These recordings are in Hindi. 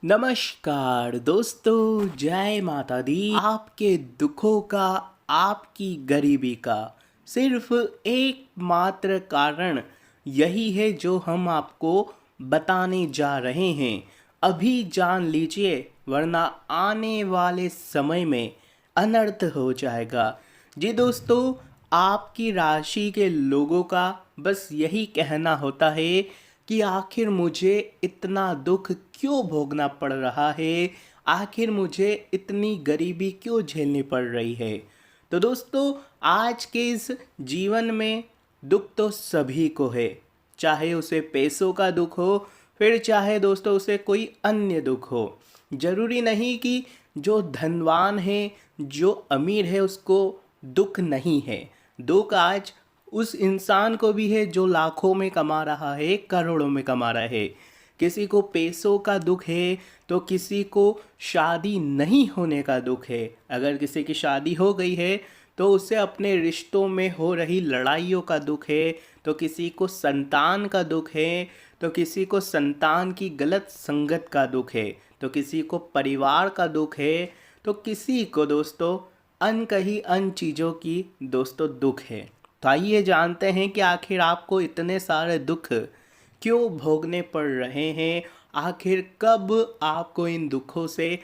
नमस्कार दोस्तों, जय माता दी। आपके दुखों का, आपकी गरीबी का सिर्फ एकमात्र कारण यही है जो हम आपको बताने जा रहे हैं। अभी जान लीजिए, वरना आने वाले समय में अनर्थ हो जाएगा। जी दोस्तों, आपकी राशि के लोगों का बस यही कहना होता है कि आखिर मुझे इतना दुख क्यों भोगना पड़ रहा है, आखिर मुझे इतनी गरीबी क्यों झेलनी पड़ रही है। तो दोस्तों, आज के इस जीवन में दुख तो सभी को है, चाहे उसे पैसों का दुख हो, फिर चाहे दोस्तों उसे कोई अन्य दुख हो। जरूरी नहीं कि जो धनवान है, जो अमीर है, उसको दुख नहीं है। दुख आज उस इंसान को भी है जो लाखों में कमा रहा है, करोड़ों में कमा रहा है। किसी को पैसों का दुख है, तो किसी को शादी नहीं होने का दुख है। अगर किसी की शादी हो गई है तो उसे अपने रिश्तों में हो रही लड़ाइयों का दुख है, तो किसी को संतान का दुख है, तो किसी को संतान की गलत संगत का दुख है, तो किसी को परिवार का दुख है, तो किसी को दोस्तों अनकही अन चीज़ों की दोस्तों दुख है। तो आइए जानते हैं कि आखिर आपको इतने सारे दुख क्यों भोगने पड़ रहे हैं, आखिर कब आपको इन दुखों से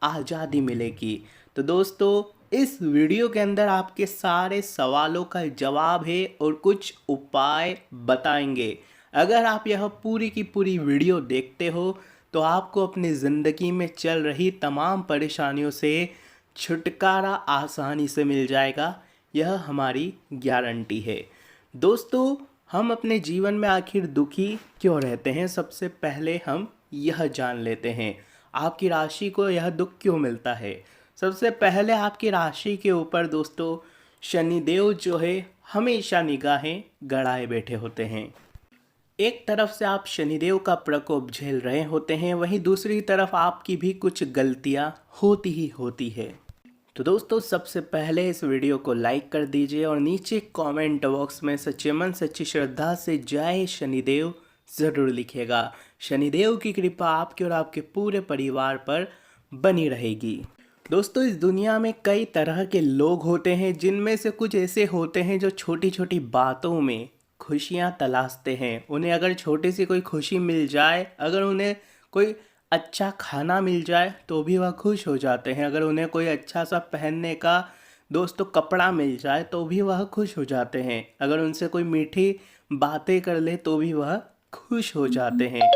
आज़ादी मिलेगी। तो दोस्तों, इस वीडियो के अंदर आपके सारे सवालों का जवाब है और कुछ उपाय बताएंगे। अगर आप यह पूरी की पूरी वीडियो देखते हो तो आपको अपनी ज़िंदगी में चल रही तमाम परेशानियों से छुटकारा आसानी से मिल जाएगा, यह हमारी गारंटी है। दोस्तों, हम अपने जीवन में आखिर दुखी क्यों रहते हैं, सबसे पहले हम यह जान लेते हैं। आपकी राशि को यह दुख क्यों मिलता है। सबसे पहले आपकी राशि के ऊपर दोस्तों शनिदेव जो है हमेशा निगाहें गड़ाए बैठे होते हैं। एक तरफ से आप शनिदेव का प्रकोप झेल रहे होते हैं, वहीं दूसरी तरफ आपकी भी कुछ गलतियां होती ही होती है। तो दोस्तों, सबसे पहले इस वीडियो को लाइक कर दीजिए और नीचे कमेंट बॉक्स में सच्चे मन सच्ची श्रद्धा से जय शनिदेव ज़रूर लिखिएगा। शनिदेव की कृपा आपके और आपके पूरे परिवार पर बनी रहेगी। दोस्तों, इस दुनिया में कई तरह के लोग होते हैं, जिनमें से कुछ ऐसे होते हैं जो छोटी छोटी बातों में खुशियाँ तलाशते हैं। उन्हें अगर छोटी सी कोई खुशी मिल जाए, अगर उन्हें कोई अच्छा खाना मिल जाए तो भी वह खुश हो जाते हैं। अगर उन्हें कोई अच्छा सा पहनने का दोस्तों कपड़ा मिल जाए तो भी वह खुश हो जाते हैं। अगर उनसे कोई मीठी बातें कर ले तो भी वह खुश हो जाते हैं।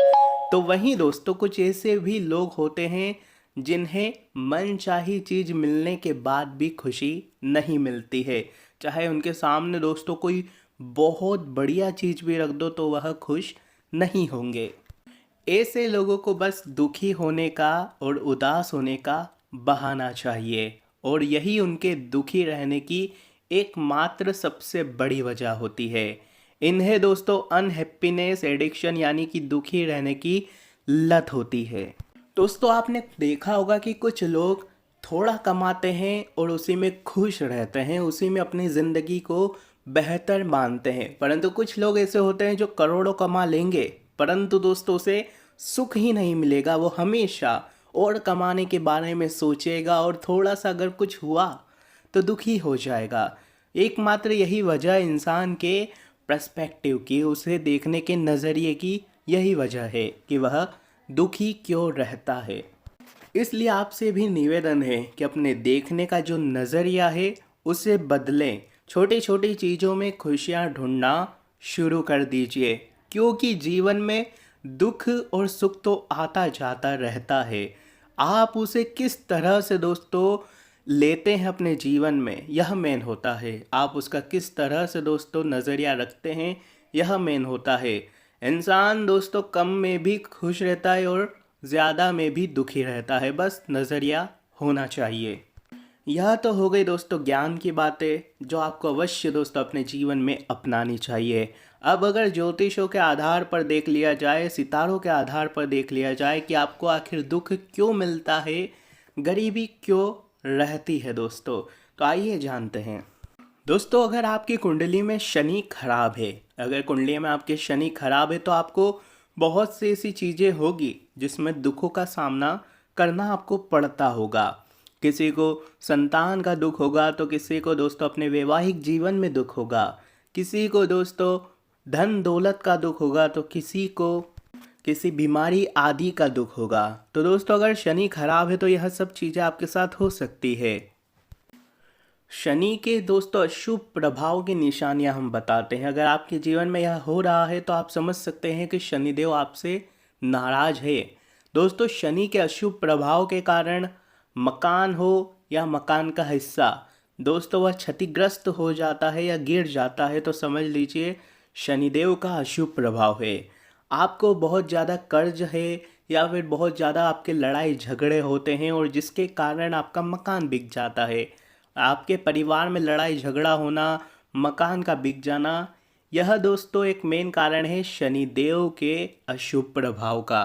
तो वहीं दोस्तों, कुछ ऐसे भी लोग होते हैं जिन्हें मनचाही चीज़ मिलने के बाद भी खुशी नहीं मिलती है। चाहे उनके सामने दोस्तों कोई बहुत बढ़िया चीज़ भी रख दो तो वह खुश नहीं होंगे। ऐसे लोगों को बस दुखी होने का और उदास होने का बहाना चाहिए, और यही उनके दुखी रहने की एकमात्र सबसे बड़ी वजह होती है। इन्हें दोस्तों अनहैप्पीनेस एडिक्शन यानी कि दुखी रहने की लत होती है। दोस्तों, आपने देखा होगा कि कुछ लोग थोड़ा कमाते हैं और उसी में खुश रहते हैं, उसी में अपनी ज़िंदगी को बेहतर मानते हैं। परंतु कुछ लोग ऐसे होते हैं जो करोड़ों कमा लेंगे, परंतु दोस्तों उसे सुख ही नहीं मिलेगा। वो हमेशा और कमाने के बारे में सोचेगा और थोड़ा सा अगर कुछ हुआ तो दुखी हो जाएगा। एकमात्र यही वजह इंसान के पर्सपेक्टिव की, उसे देखने के नज़रिए की यही वजह है कि वह दुखी क्यों रहता है। इसलिए आपसे भी निवेदन है कि अपने देखने का जो नज़रिया है उसे बदलें। छोटी छोटी चीज़ों में खुशियाँ ढूंढना शुरू कर दीजिए, क्योंकि जीवन में दुख और सुख तो आता जाता रहता है। आप उसे किस तरह से दोस्तों लेते हैं अपने जीवन में, यह मेन होता है। आप उसका किस तरह से दोस्तों नज़रिया रखते हैं, यह मेन होता है। इंसान दोस्तों कम में भी खुश रहता है और ज़्यादा में भी दुखी रहता है, बस नज़रिया होना चाहिए। यह तो हो गई दोस्तों ज्ञान की बातें जो आपको अवश्य दोस्तों अपने जीवन में अपनानी चाहिए। अब अगर ज्योतिषों के आधार पर देख लिया जाए, सितारों के आधार पर देख लिया जाए कि आपको आखिर दुख क्यों मिलता है, गरीबी क्यों रहती है दोस्तों, तो आइए जानते हैं। दोस्तों, अगर आपकी कुंडली में शनि खराब है, अगर कुंडली में आपके शनि खराब है तो आपको बहुत सी ऐसी चीज़ें होगी जिसमें दुखों का सामना करना आपको पड़ता होगा। किसी को संतान का दुख होगा तो किसी को दोस्तों अपने वैवाहिक जीवन में दुख होगा, किसी को दोस्तों धन दौलत का दुख होगा तो किसी को किसी बीमारी आदि का दुख होगा। तो दोस्तों अगर शनि खराब है तो यह सब चीज़ें आपके साथ हो सकती है। शनि के दोस्तों अशुभ प्रभाव की निशानियां हम बताते हैं। अगर आपके जीवन में यह हो रहा है तो आप समझ सकते हैं कि शनिदेव आपसे नाराज है। दोस्तों शनि के अशुभ प्रभाव के कारण मकान हो या मकान का हिस्सा दोस्तों वह क्षतिग्रस्त हो जाता है या गिर जाता है तो समझ लीजिए शनिदेव का अशुभ प्रभाव है। आपको बहुत ज़्यादा कर्ज है या फिर बहुत ज़्यादा आपके लड़ाई झगड़े होते हैं और जिसके कारण आपका मकान बिक जाता है। आपके परिवार में लड़ाई झगड़ा होना, मकान का बिक जाना, यह दोस्तों एक मेन कारण है शनिदेव के अशुभ प्रभाव का।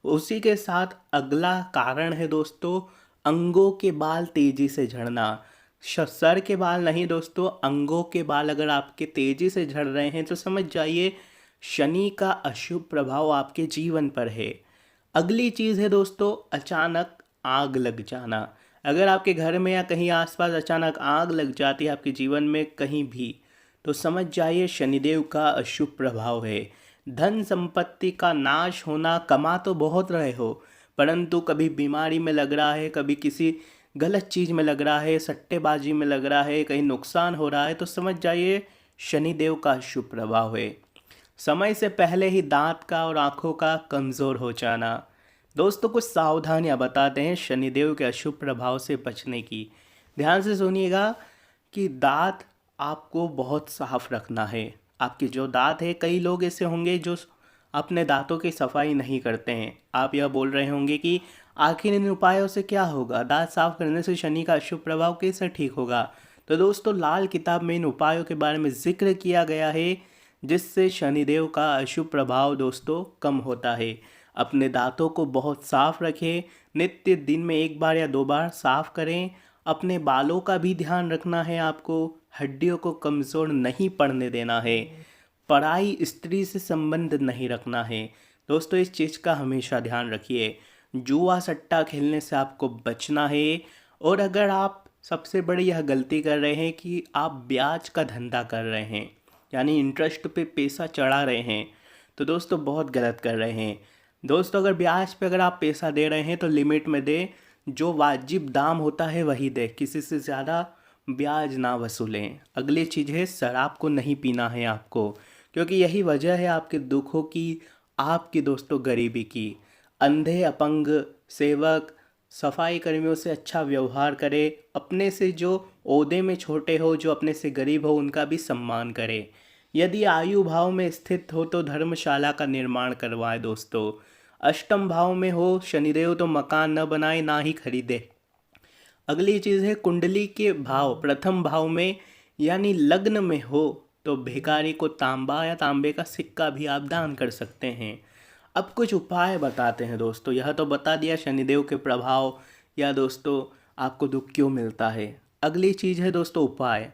उसी के साथ अगला कारण है दोस्तों अंगों के बाल तेजी से झड़ना। सर के बाल नहीं दोस्तों, अंगों के बाल अगर आपके तेजी से झड़ रहे हैं तो समझ जाइए शनि का अशुभ प्रभाव आपके जीवन पर है। अगली चीज़ है दोस्तों अचानक आग लग जाना। अगर आपके घर में या कहीं आसपास अचानक आग लग जाती है आपके जीवन में कहीं भी तो समझ जाइए शनिदेव का अशुभ प्रभाव है। धन संपत्ति का नाश होना, कमा तो बहुत रहे हो परंतु कभी बीमारी में लग रहा है, कभी किसी गलत चीज़ में लग रहा है, सट्टेबाजी में लग रहा है, कहीं नुकसान हो रहा है तो समझ जाइए शनिदेव का अशुभ प्रभाव है। समय से पहले ही दांत का और आँखों का कमज़ोर हो जाना। दोस्तों कुछ सावधानियां बताते हैं शनिदेव के अशुभ प्रभाव से बचने की। ध्यान से सुनिएगा कि दांत आपको बहुत साफ रखना है। आपके जो दांत है, कई लोग ऐसे होंगे जो अपने दांतों की सफाई नहीं करते हैं। आप यह बोल रहे होंगे कि आखिर इन उपायों से क्या होगा, दांत साफ करने से शनि का अशुभ प्रभाव कैसे ठीक होगा। तो दोस्तों लाल किताब में इन उपायों के बारे में जिक्र किया गया है जिससे शनिदेव का अशुभ प्रभाव दोस्तों कम होता है। अपने दांतों को बहुत साफ रखें, नित्य दिन में 1 बार या 2 बार साफ करें। अपने बालों का भी ध्यान रखना है आपको, हड्डियों को कमज़ोर नहीं पड़ने देना है, पराई स्त्री से संबंध नहीं रखना है। दोस्तों इस चीज़ का हमेशा ध्यान रखिए। जुआ सट्टा खेलने से आपको बचना है। और अगर आप सबसे बड़ी यह गलती कर रहे हैं कि आप ब्याज का धंधा कर रहे हैं यानी इंटरेस्ट पे पैसा चढ़ा रहे हैं तो दोस्तों बहुत गलत कर रहे हैं। दोस्तों अगर ब्याज पे अगर आप पैसा दे रहे हैं तो लिमिट में दें, जो वाजिब दाम होता है वही दें, किसी से ज़्यादा ब्याज ना वसूलें। अगली चीज़ है शराब को नहीं पीना है आपको, क्योंकि यही वजह है आपके दुखों की, आपकी दोस्तों गरीबी की। अंधे अपंग सेवक सफाई कर्मियों से अच्छा व्यवहार करें। अपने से जो ओहदे में छोटे हो, जो अपने से गरीब हो, उनका भी सम्मान करें। यदि आयु भाव में स्थित हो तो धर्मशाला का निर्माण करवाएं दोस्तों। अष्टम भाव में हो शनिदेव तो मकान न बनाए ना ही खरीदे। अगली चीज़ है कुंडली के भाव प्रथम भाव में यानी लग्न में हो तो भिखारी को तांबा या तांबे का सिक्का भी आप दान कर सकते हैं। अब कुछ उपाय बताते हैं दोस्तों। यह तो बता दिया शनिदेव के प्रभाव या दोस्तों आपको दुख क्यों मिलता है। अगली चीज़ है दोस्तों उपाय।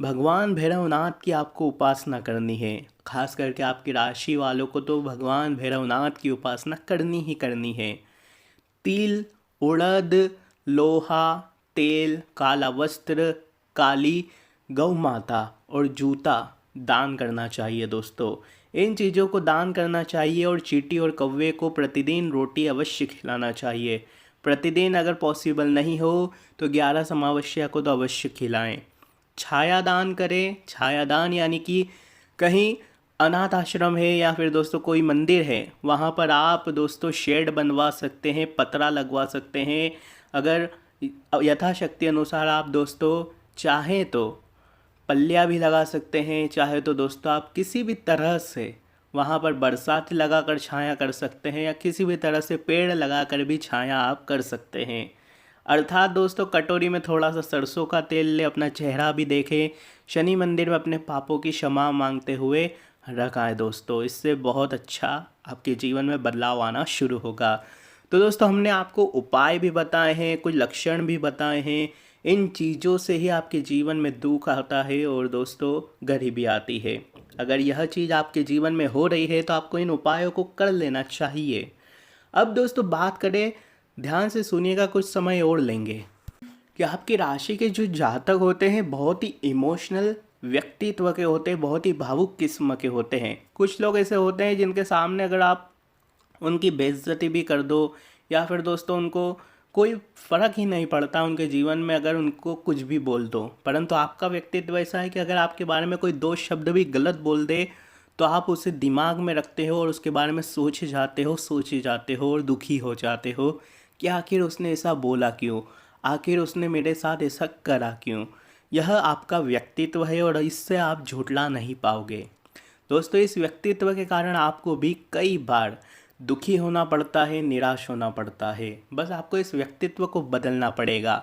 भगवान भैरवनाथ की आपको उपासना करनी है। खास करके आपकी राशि वालों को तो भगवान भैरवनाथ की उपासना करनी ही करनी है। तिल, उड़द, लोहा, तेल, काला वस्त्र, काली गौ माता और जूता दान करना चाहिए दोस्तों। इन चीज़ों को दान करना चाहिए और चींटी और कौवे को प्रतिदिन रोटी अवश्य खिलाना चाहिए। प्रतिदिन अगर पॉसिबल नहीं हो तो 11 अमावस्या को तो अवश्य खिलाएं। छाया दान करें। छाया दान यानी कि कहीं अनाथ आश्रम है या फिर दोस्तों कोई मंदिर है, वहाँ पर आप दोस्तों शेड बनवा सकते हैं, पतरा लगवा सकते हैं। अगर यथाशक्ति अनुसार आप दोस्तों चाहें तो पल्लिया भी लगा सकते हैं। चाहे तो दोस्तों आप किसी भी तरह से वहाँ पर बरसात लगाकर छाया कर सकते हैं या किसी भी तरह से पेड़ लगाकर भी छाया आप कर सकते हैं। अर्थात दोस्तों कटोरी में थोड़ा सा सरसों का तेल ले, अपना चेहरा भी देखें, शनि मंदिर में अपने पापों की क्षमा मांगते हुए रखाएं दोस्तों। इससे बहुत अच्छा आपके जीवन में बदलाव आना शुरू होगा। तो दोस्तों हमने आपको उपाय भी बताए हैं, कुछ लक्षण भी बताए हैं। इन चीज़ों से ही आपके जीवन में दुख आता है और दोस्तों गरीबी आती है। अगर यह चीज़ आपके जीवन में हो रही है तो आपको इन उपायों को कर लेना चाहिए। अब दोस्तों बात करें, ध्यान से सुनिएगा, कुछ समय और लेंगे कि आपकी राशि के जो जातक होते हैं बहुत ही इमोशनल व्यक्तित्व के होते हैं, बहुत ही भावुक किस्म के होते हैं। कुछ लोग ऐसे होते हैं जिनके सामने अगर आप उनकी बेइज्जती भी कर दो या फिर दोस्तों उनको कोई फ़र्क ही नहीं पड़ता उनके जीवन में अगर उनको कुछ भी बोल दो, परंतु आपका व्यक्तित्व ऐसा है कि अगर आपके बारे में कोई दो शब्द भी गलत बोल दे तो आप उसे दिमाग में रखते हो और उसके बारे में सोचे जाते हो और दुखी हो जाते हो कि आखिर उसने ऐसा बोला क्यों, आखिर उसने मेरे साथ ऐसा करा क्यों। यह आपका व्यक्तित्व है और इससे आप झुठला नहीं पाओगे। दोस्तों इस व्यक्तित्व के कारण आपको भी कई बार दुखी होना पड़ता है, निराश होना पड़ता है। बस आपको इस व्यक्तित्व को बदलना पड़ेगा।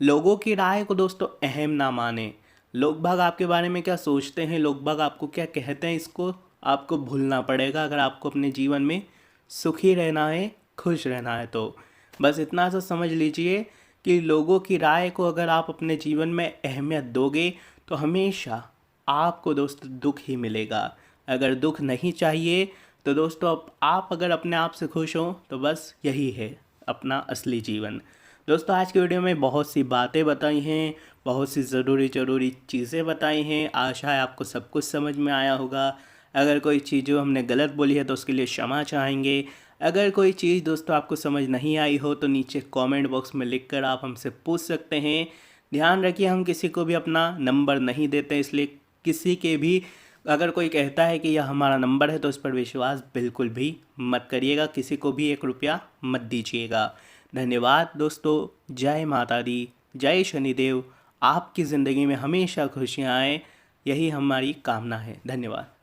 लोगों की राय को दोस्तों अहम ना माने। लोग बाग आपके बारे में क्या सोचते हैं, लोग बाग आपको क्या कहते हैं, इसको आपको भूलना पड़ेगा अगर आपको अपने जीवन में सुखी रहना है, खुश रहना है। तो बस इतना सा समझ लीजिए कि लोगों की राय को अगर आप अपने जीवन में अहमियत दोगे तो हमेशा आपको दोस्तों दुख ही मिलेगा। अगर दुख नहीं चाहिए तो दोस्तों आप अगर अपने आप से खुश हो तो बस यही है अपना असली जीवन। दोस्तों आज की वीडियो में बहुत सी बातें बताई हैं, बहुत सी ज़रूरी चीज़ें बताई हैं। आशा है आपको सब कुछ समझ में आया होगा। अगर कोई चीज़ जो हमने गलत बोली है तो उसके लिए क्षमा चाहेंगे। अगर कोई चीज़ दोस्तों आपको समझ नहीं आई हो तो नीचे कमेंट बॉक्स में लिखकर आप हमसे पूछ सकते हैं। ध्यान रखिए हम किसी को भी अपना नंबर नहीं देते, इसलिए किसी के भी अगर कोई कहता है कि यह हमारा नंबर है तो उस पर विश्वास बिल्कुल भी मत करिएगा, किसी को भी 1 रुपया मत दीजिएगा। धन्यवाद दोस्तों। जय माता दी, जय शनिदेव। आपकी ज़िंदगी में हमेशा खुशियाँ आए, यही हमारी कामना है। धन्यवाद।